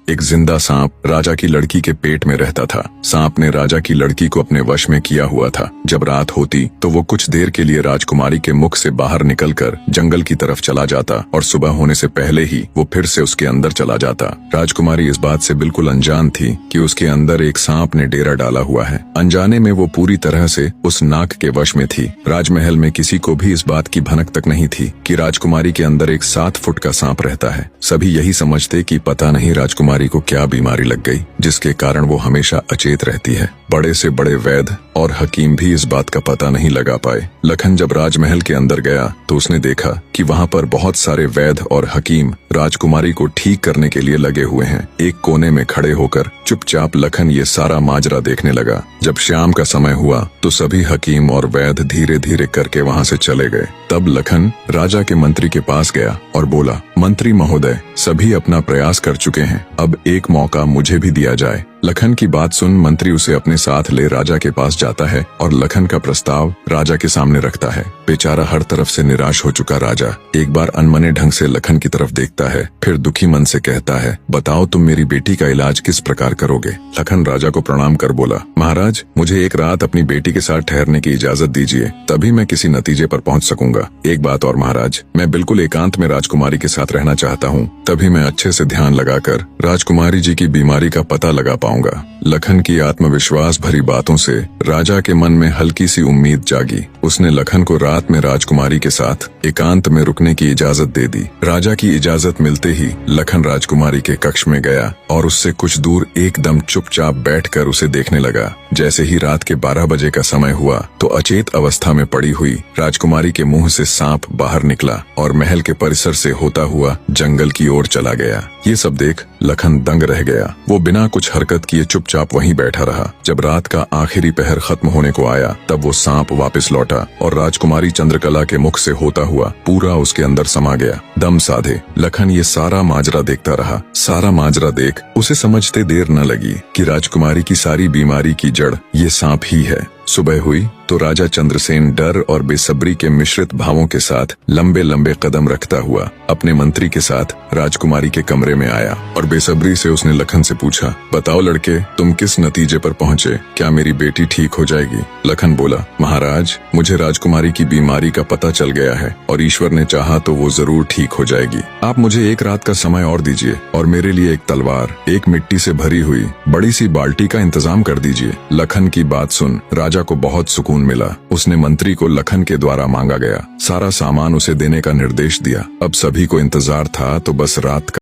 एक जिंदा सांप राजा की लड़की के पेट में रहता था। सांप ने राजा की लड़की को अपने वश में किया हुआ था। जब रात होती तो वो कुछ देर के लिए राजकुमारी के मुख से बाहर निकलकर जंगल की तरफ चला जाता और सुबह होने से पहले ही वो फिर से उसके अंदर चला जाता। राजकुमारी इस बात से बिल्कुल अनजान थी कि उसके अंदर एक सांप ने डेरा डाला हुआ है। अनजाने में वो पूरी तरह से उस नाग के वश में थी। राजमहल में किसी को भी इस बात की भनक तक नहीं थी कि राजकुमारी के अंदर एक 7 फुट का सांप रहता है। सभी यही समझते कि पता नहीं राजकुमारी को क्या बीमारी लग गई जिसके कारण वो हमेशा अचेत रहती है। बड़े से बड़े वैद्य और हकीम भी इस बात का पता नहीं लगा पाए। लखन जब राजमहल के अंदर गया तो उसने देखा कि वहाँ पर बहुत सारे वैद्य और हकीम राजकुमारी को ठीक करने के लिए लगे हुए हैं। एक कोने में खड़े होकर चुपचाप लखन ये सारा माजरा देखने लगा। जब शाम का समय हुआ तो सभी हकीम और वैद्य धीरे धीरे करके वहाँ से चले गए। तब लखन राजा के मंत्री के पास गया और बोला, मंत्री महोदय, सभी अपना प्रयास कर चुके हैं, अब एक मौका मुझे भी दिया जाए। लखन की बात सुन मंत्री उसे अपने साथ ले राजा के पास जाता है और लखन का प्रस्ताव राजा के सामने रखता है। बेचारा हर तरफ से निराश हो चुका राजा एक बार अनमने ढंग से लखन की तरफ देखता है, फिर दुखी मन से कहता है, बताओ तुम मेरी बेटी का इलाज किस प्रकार करोगे। लखन राजा को प्रणाम कर बोला, महाराज, मुझे एक रात अपनी बेटी के साथ ठहरने की इजाजत दीजिए, तभी मैं किसी नतीजे पर पहुंच सकूंगा। एक बात और महाराज, मैं बिल्कुल एकांत में राजकुमारी के साथ रहना चाहता हूँ, तभी मैं अच्छे से ध्यान लगाकर राजकुमारी जी की बीमारी का पता लगा पाऊंगा। लखन की आत्मविश्वास भरी बातों से राजा के मन में हल्की सी उम्मीद जागी। उसने लखन को रात में राजकुमारी के साथ एकांत में रुकने की इजाजत दे दी। राजा की इजाजत मिलते ही लखन राजकुमारी के कक्ष में गया और उससे कुछ दूर एकदम चुपचाप बैठकर उसे देखने लगा। जैसे ही रात के 12 बजे का समय हुआ तो अचेत अवस्था में पड़ी हुई राजकुमारी के मुंह से सांप बाहर निकला और महल के परिसर से होता हुआ जंगल की ओर चला गया। ये सब देख लखन दंग रह गया। वो बिना कुछ हरकत किए चुपचाप वहीं बैठा रहा। जब रात का आखिरी पहर खत्म होने को आया तब वो सांप वापस लौटा और राजकुमारी चंद्रकला के मुख से होता हुआ पूरा उसके अंदर समा गया। दम साधे लखन ये सारा माजरा देखता रहा। सारा माजरा देख उसे समझते देर न लगी कि राजकुमारी की सारी बीमारी की जड़ ये सांप ही है। सुबह हुई तो राजा चंद्रसेन डर और बेसब्री के मिश्रित भावों के साथ लंबे लंबे कदम रखता हुआ अपने मंत्री के साथ राजकुमारी के कमरे में आया और बेसब्री से उसने लखन से पूछा, बताओ लड़के, तुम किस नतीजे पर पहुँचे? क्या मेरी बेटी ठीक हो जाएगी? लखन बोला, महाराज, मुझे राजकुमारी की बीमारी का पता चल गया है और ईश्वर ने चाहा तो वो जरूर ठीक हो जाएगी। आप मुझे एक रात का समय और दीजिए और मेरे लिए एक तलवार, एक मिट्टी से भरी हुई बड़ी सी बाल्टी का इंतजाम कर दीजिए। लखन की बात सुन राजा को बहुत सुकून मिला। उसने मंत्री को लखन के द्वारा मांगा गया सारा सामान उसे देने का निर्देश दिया। अब सभी को इंतजार था तो बस रात का